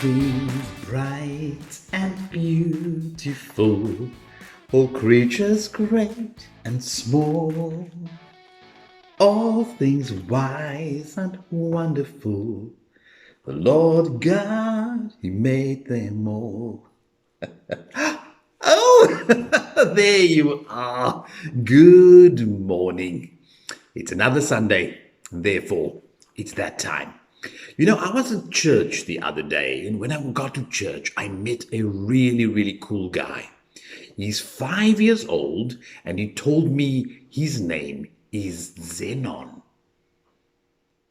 things bright and beautiful, all creatures great and small, all things wise and wonderful, the Lord God, He made them all. Oh, there you are. Good morning. It's another Sunday, and therefore it's that time. You know, I was at church the other day, and when I got to church, I met a really, really cool guy. He's 5 years old, and he told me his name is Zenon.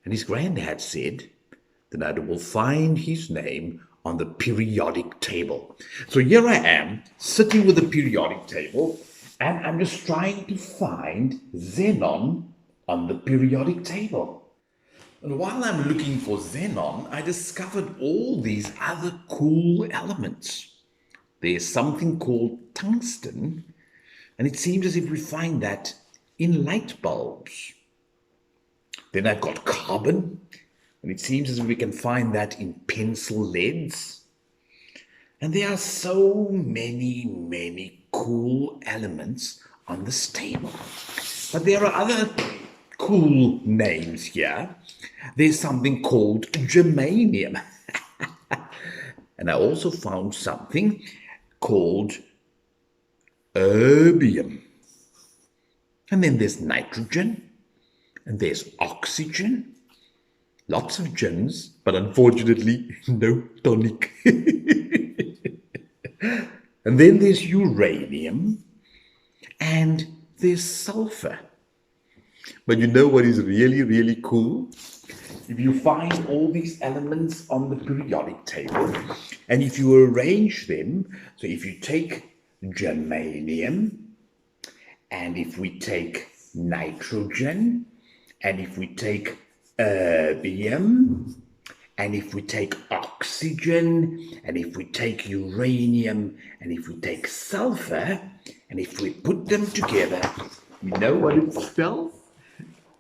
And his granddad said that I will find his name on the periodic table. So here I am, sitting with the periodic table, and I'm just trying to find Zenon on the periodic table. And while I'm looking for Xenon, I discovered all these other cool elements. There's something called tungsten, and it seems as if we find that in light bulbs. Then I've got carbon, and it seems as if we can find that in pencil leads. And there are so many, many cool elements on this table. But there are other cool names here. There's something called germanium. And I also found something called erbium. And then there's nitrogen, and there's oxygen. Lots of gins, but unfortunately no tonic. And then there's uranium, and there's sulfur. But you know what is really, really cool? If you find all these elements on the periodic table, and if you arrange them, so if you take germanium, and if we take nitrogen, and if we take erbium, and if we take oxygen, and if we take uranium, and if we take sulfur, and if we put them together, you know what it spells?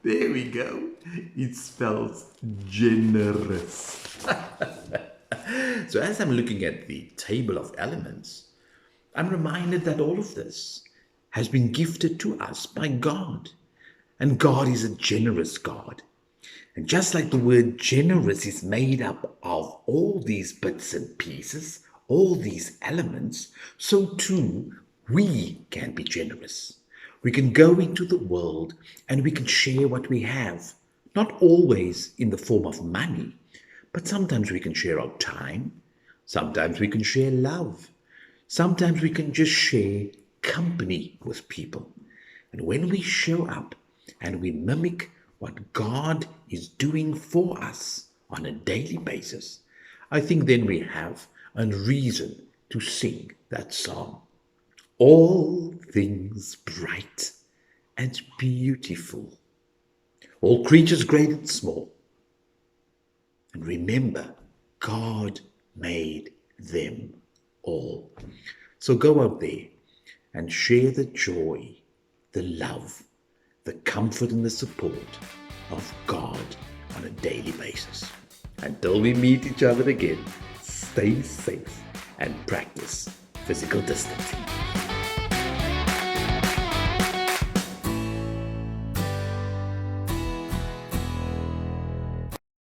There we go. It spells generous. So as I'm looking at the table of elements, I'm reminded that all of this has been gifted to us by God. And God is a generous God. And just like the word generous is made up of all these bits and pieces, all these elements, so too we can be generous. We can go into the world and we can share what we have, not always in the form of money, but sometimes we can share our time, sometimes we can share love, sometimes we can just share company with people. And when we show up and we mimic what God is doing for us on a daily basis, I think then we have a reason to sing that song. All things bright and beautiful, all creatures great and small. And remember, God made them all. So go out there and share the joy, the love, the comfort and the support of God on a daily basis. Until we meet each other again, stay safe and practice physical distancing.